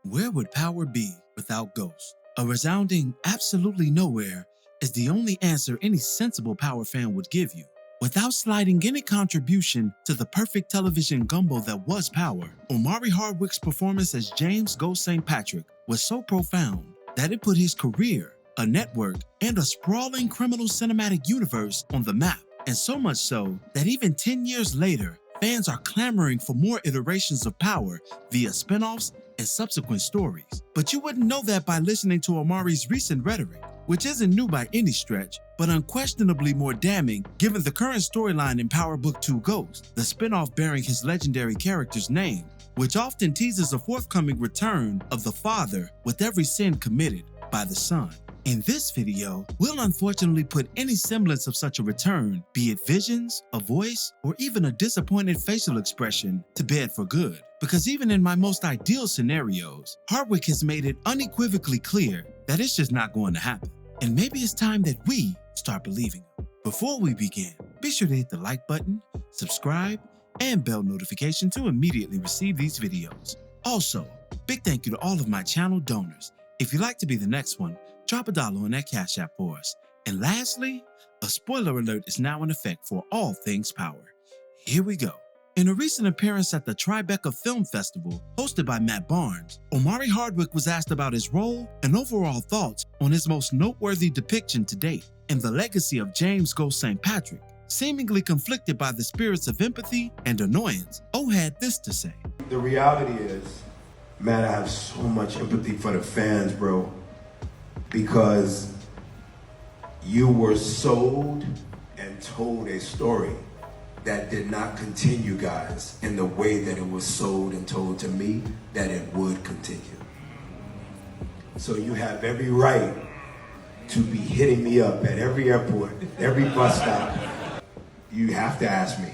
Where would power be without Ghost? A resounding absolutely nowhere is the only answer any sensible Power fan would give you. Without sliding any contribution to the perfect television gumbo that was Power, Omari Hardwick's performance as James Ghost St. Patrick was so profound that it put his career, a network, and a sprawling criminal cinematic universe on the map. And so much so that even 10 years later, fans are clamoring for more iterations of Power via spin-offs and subsequent stories. But you wouldn't know that by listening to Omari's recent rhetoric, which isn't new by any stretch, but unquestionably more damning given the current storyline in Power Book 2 Ghost, the spin-off bearing his legendary character's name, which often teases a forthcoming return of the father with every sin committed by the son. In this video, we'll unfortunately put any semblance of such a return, be it visions, a voice, or even a disappointed facial expression, to bed for good. Because even in my most ideal scenarios, Hardwick has made it unequivocally clear that it's just not going to happen. And maybe it's time that we start believing him. Before we begin, be sure to hit the like button, subscribe, and bell notification to immediately receive these videos. Also, big thank you to all of my channel donors. If you'd like to be the next one, drop $1 on that Cash App for us. And lastly, a spoiler alert is now in effect for all things Power. Here we go. In a recent appearance at the Tribeca Film Festival, hosted by Matt Barnes, Omari Hardwick was asked about his role and overall thoughts on his most noteworthy depiction to date, and the legacy of James Ghost St. Patrick. Seemingly conflicted by the spirits of empathy and annoyance, O had this to say. The reality is, man, I have so much empathy for the fans, bro. Because you were sold and told a story that did not continue, guys, in the way that it was sold and told to me that it would continue. So you have every right to be hitting me up at every airport, every bus stop. You have to ask me.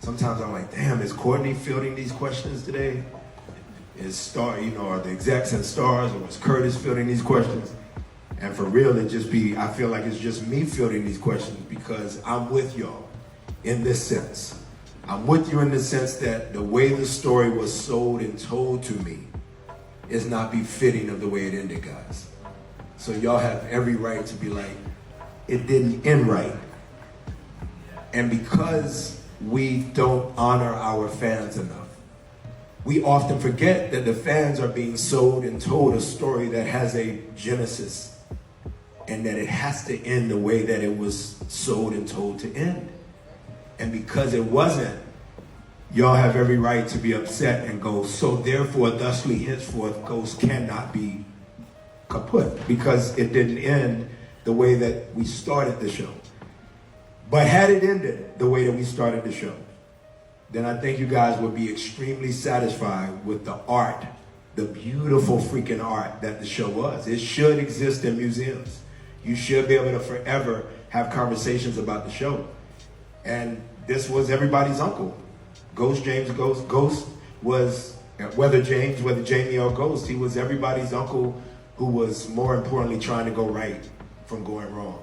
Sometimes I'm like, damn, is Courtney fielding these questions today? Is Star, are the execs at Starz, or is Curtis fielding these questions? And for real, I feel like it's just me fielding these questions because I'm with y'all in this sense. I'm with you in the sense that the way the story was sold and told to me is not befitting of the way it ended, guys. So y'all have every right to be like, it didn't end right. And because we don't honor our fans enough, we often forget that the fans are being sold and told a story that has a genesis, and that it has to end the way that it was sold and told to end. And because it wasn't, y'all have every right to be upset and go, so therefore, thusly, henceforth, Ghost cannot be kaput, because it didn't end the way that we started the show. But had it ended the way that we started the show, then I think you guys would be extremely satisfied with the art, the beautiful freaking art that the show was. It should exist in museums. You should be able to forever have conversations about the show. And this was everybody's uncle. Ghost was, whether Jamie or Ghost, he was everybody's uncle who was, more importantly, trying to go right from going wrong.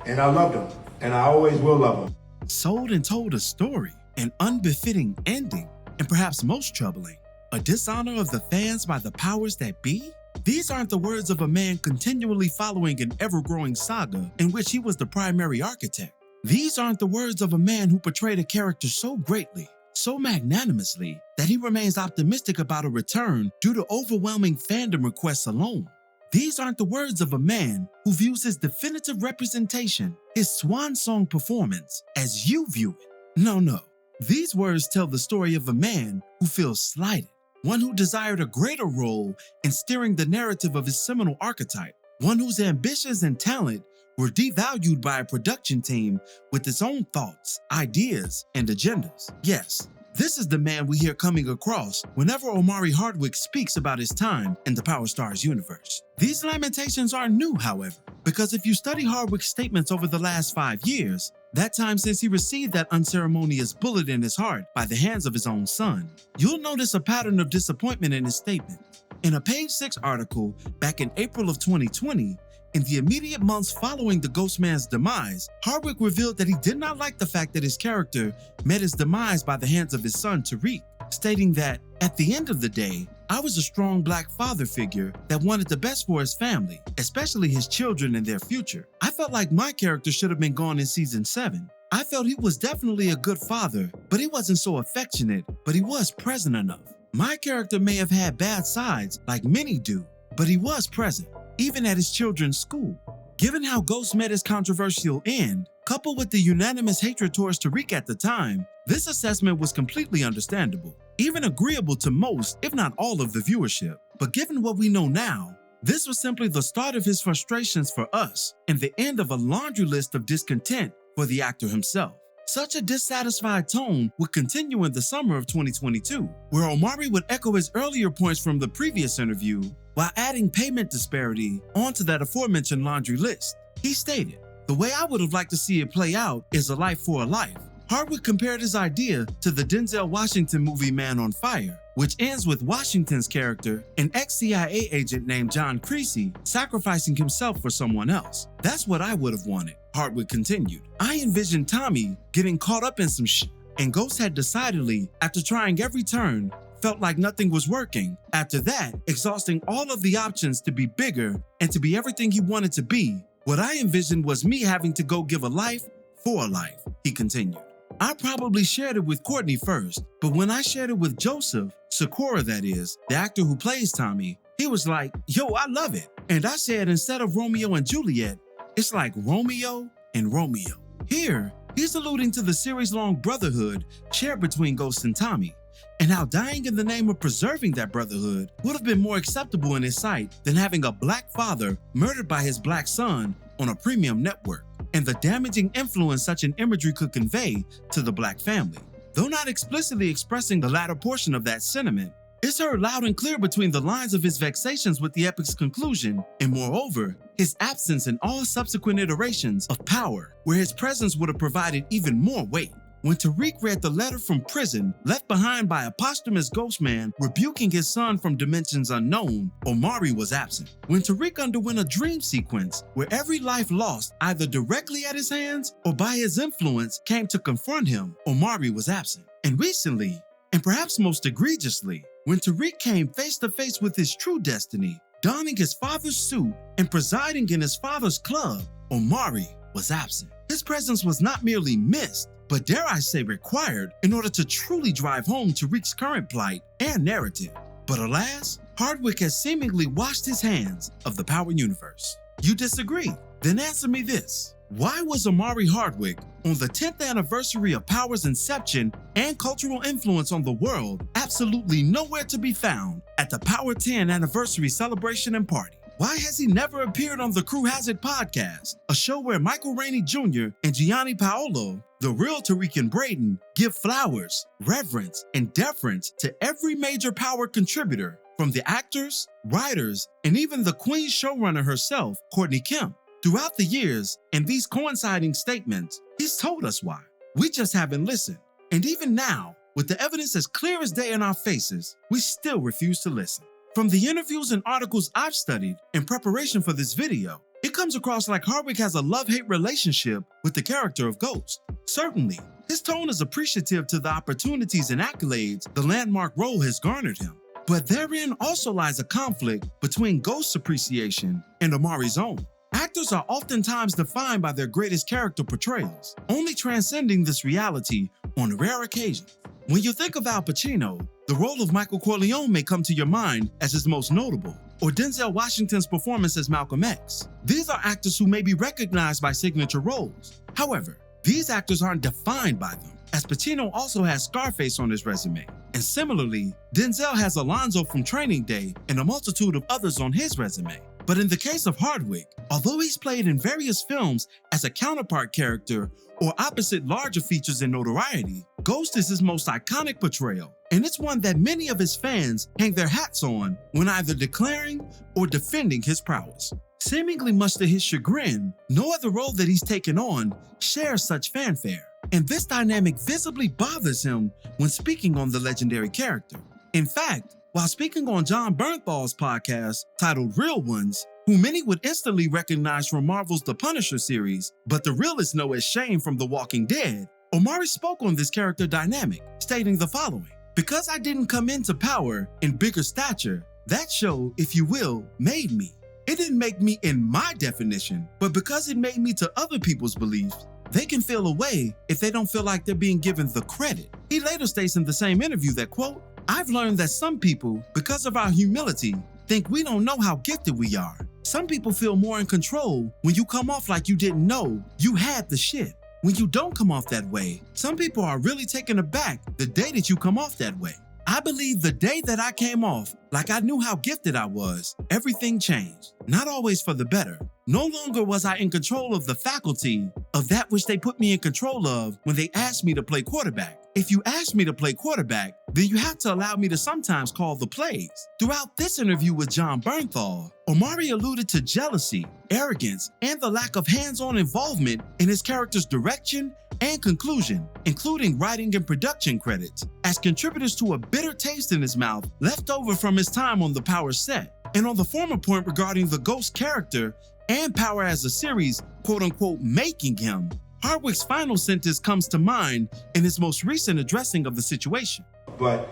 And I loved him, and I always will love him. Sold and told a story, an unbefitting ending, and perhaps most troubling, a dishonor of the fans by the powers that be? These aren't the words of a man continually following an ever-growing saga in which he was the primary architect. These aren't the words of a man who portrayed a character so greatly, so magnanimously, that he remains optimistic about a return due to overwhelming fandom requests alone. These aren't the words of a man who views his definitive representation, his swan song performance, as you view it. No. These words tell the story of a man who feels slighted, one who desired a greater role in steering the narrative of his seminal archetype, one whose ambitions and talent were devalued by a production team with its own thoughts, ideas, and agendas. Yes, this is the man we hear coming across whenever Omari Hardwick speaks about his time in the Power Starz universe. These lamentations aren't new, however, because if you study Hardwick's statements over the last 5 years, that time since he received that unceremonious bullet in his heart by the hands of his own son, you'll notice a pattern of disappointment in his statement. In a Page 6 article back in April of 2020, in the immediate months following the Ghost Man's demise, Hardwick revealed that he did not like the fact that his character met his demise by the hands of his son Tariq, stating that, at the end of the day, I was a strong black father figure that wanted the best for his family, especially his children and their future. I felt like my character should have been gone in season 7. I felt he was definitely a good father, but he wasn't so affectionate, but he was present enough. My character may have had bad sides, like many do, but he was present, even at his children's school. Given how Ghost met his controversial end, coupled with the unanimous hatred towards Tariq at the time, this assessment was completely understandable, even agreeable to most, if not all, of the viewership. But given what we know now, this was simply the start of his frustrations for us and the end of a laundry list of discontent for the actor himself. Such a dissatisfied tone would continue in the summer of 2022, where Omari would echo his earlier points from the previous interview while adding payment disparity onto that aforementioned laundry list. He stated, "The way I would have liked to see it play out is a life for a life." Hardwick compared his idea to the Denzel Washington movie Man on Fire, which ends with Washington's character, an ex-CIA agent named John Creasy, sacrificing himself for someone else. "That's what I would have wanted," Hardwick continued. "I envisioned Tommy getting caught up in some shit, and Ghost had decidedly, after trying every turn, felt like nothing was working. After that, exhausting all of the options to be bigger and to be everything he wanted to be, what I envisioned was me having to go give a life for a life," he continued. "I probably shared it with Courtney first, but when I shared it with Joseph, Sakura that is, the actor who plays Tommy, he was like, 'Yo, I love it.' And I said instead of Romeo and Juliet, it's like Romeo and Romeo." Here, he's alluding to the series-long brotherhood shared between Ghost and Tommy, and how dying in the name of preserving that brotherhood would have been more acceptable in his sight than having a black father murdered by his black son on a premium network, and the damaging influence such an imagery could convey to the black family. Though not explicitly expressing the latter portion of that sentiment, it's heard loud and clear between the lines of his vexations with the epic's conclusion, and moreover, his absence in all subsequent iterations of power, where his presence would have provided even more weight. When Tariq read the letter from prison left behind by a posthumous ghost man rebuking his son from dimensions unknown, Omari was absent. When Tariq underwent a dream sequence where every life lost either directly at his hands or by his influence came to confront him, Omari was absent. And recently, and perhaps most egregiously, when Tariq came face to face with his true destiny, donning his father's suit and presiding in his father's club, Omari was absent. His presence was not merely missed, but dare I say required, in order to truly drive home Tariq's current plight and narrative. But alas, Hardwick has seemingly washed his hands of the Power universe. You disagree? Then answer me this. Why was Omari Hardwick, on the 10th anniversary of Power's inception and cultural influence on the world, absolutely nowhere to be found at the Power 10 anniversary celebration and party? Why has he never appeared on the Crew Has It podcast, a show where Michael Rainey Jr. and Gianni Paolo, the real Tariq and Braden, give flowers, reverence, and deference to every major Power contributor, from the actors, writers, and even the Queen showrunner herself, Courtney Kemp? Throughout the years, and these coinciding statements, he's told us why. We just haven't listened. And even now, with the evidence as clear as day in our faces, we still refuse to listen. From the interviews and articles I've studied in preparation for this video, it comes across like Hardwick has a love-hate relationship with the character of Ghost. Certainly, his tone is appreciative to the opportunities and accolades the landmark role has garnered him. But therein also lies a conflict between Ghost's appreciation and Omari's own. Actors are oftentimes defined by their greatest character portrayals, only transcending this reality on rare occasions. When you think of Al Pacino, the role of Michael Corleone may come to your mind as his most notable, or Denzel Washington's performance as Malcolm X. These are actors who may be recognized by signature roles. However, these actors aren't defined by them, as Pacino also has Scarface on his resume. And similarly, Denzel has Alonzo from Training Day and a multitude of others on his resume. But in the case of Hardwick, although he's played in various films as a counterpart character or opposite larger features in notoriety, Ghost is his most iconic portrayal, and it's one that many of his fans hang their hats on when either declaring or defending his prowess. Seemingly much to his chagrin, no other role that he's taken on shares such fanfare, and this dynamic visibly bothers him when speaking on the legendary character. In fact, while speaking on John Bernthal's podcast titled Real Ones, who many would instantly recognize from Marvel's The Punisher series, but the realists know as Shane from The Walking Dead, Omari spoke on this character dynamic, stating the following: Because I didn't come into power in bigger stature, that show, if you will, made me. It didn't make me in my definition, but because it made me to other people's beliefs, they can feel a way if they don't feel like they're being given the credit. He later states in the same interview that, quote, I've learned that some people, because of our humility, think we don't know how gifted we are. Some people feel more in control when you come off like you didn't know you had the shit. When you don't come off that way, some people are really taken aback the day that you come off that way. I believe the day that I came off like I knew how gifted I was, everything changed. Not always for the better. No longer was I in control of the faculty of that which they put me in control of when they asked me to play quarterback. If you ask me to play quarterback, then you have to allow me to sometimes call the plays. Throughout this interview with John Bernthal, Omari alluded to jealousy, arrogance, and the lack of hands-on involvement in his character's direction and conclusion, including writing and production credits, as contributors to a bitter taste in his mouth left over from his time on the Power set. And on the former point regarding the Ghost character and Power as a series, quote-unquote, making him, Hardwick's final sentence comes to mind in his most recent addressing of the situation. But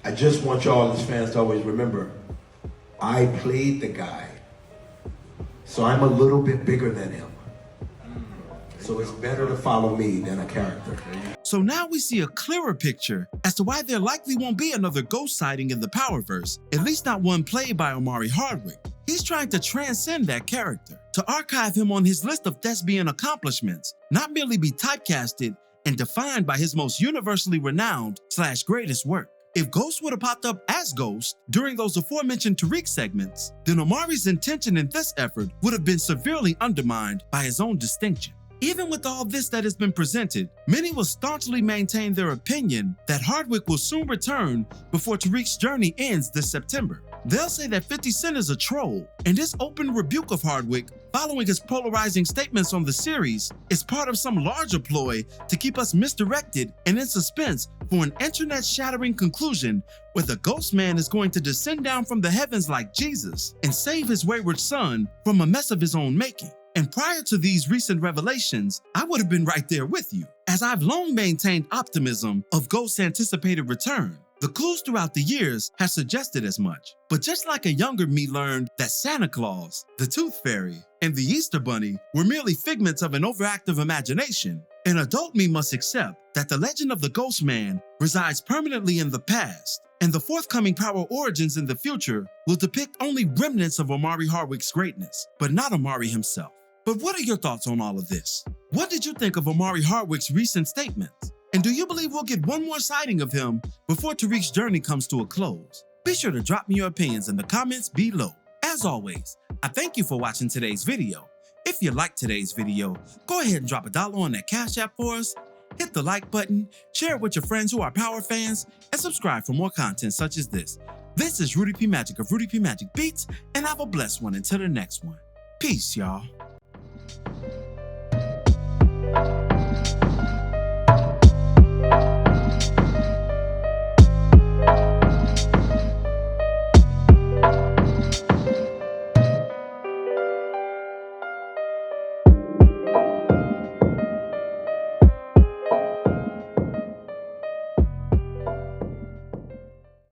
I just want y'all as fans to always remember, I played the guy, so I'm a little bit bigger than him. So it's better to follow me than a character. So now we see a clearer picture as to why there likely won't be another Ghost sighting in the Powerverse, at least not one played by Omari Hardwick. He's trying to transcend that character, to archive him on his list of thespian accomplishments, not merely be typecasted and defined by his most universally renowned / greatest work. If Ghost would have popped up as Ghost during those aforementioned Tariq segments, then Omari's intention in this effort would have been severely undermined by his own distinction. Even with all this that has been presented, many will staunchly maintain their opinion that Hardwick will soon return before Tariq's journey ends this September. They'll say that 50 Cent is a troll, and this open rebuke of Hardwick following his polarizing statements on the series is part of some larger ploy to keep us misdirected and in suspense for an internet-shattering conclusion where the Ghost Man is going to descend down from the heavens like Jesus and save his wayward son from a mess of his own making. And prior to these recent revelations, I would have been right there with you, as I've long maintained optimism of Ghost's anticipated return. The clues throughout the years have suggested as much. But just like a younger me learned that Santa Claus, the Tooth Fairy, and the Easter Bunny were merely figments of an overactive imagination, an adult me must accept that the legend of the Ghost Man resides permanently in the past, and the forthcoming Power origins in the future will depict only remnants of Omari Hardwick's greatness, but not Omari himself. But what are your thoughts on all of this? What did you think of Omari Hardwick's recent statements? And do you believe we'll get one more sighting of him before Tariq's journey comes to a close? Be sure to drop me your opinions in the comments below. As always, I thank you for watching today's video. If you liked today's video, go ahead and drop $1 on that Cash App for us, hit the like button, share it with your friends who are Power fans, and subscribe for more content such as this. This is Rudy P. Magic of Rudy P. Magic Beats, and have a blessed one until the next one. Peace, y'all.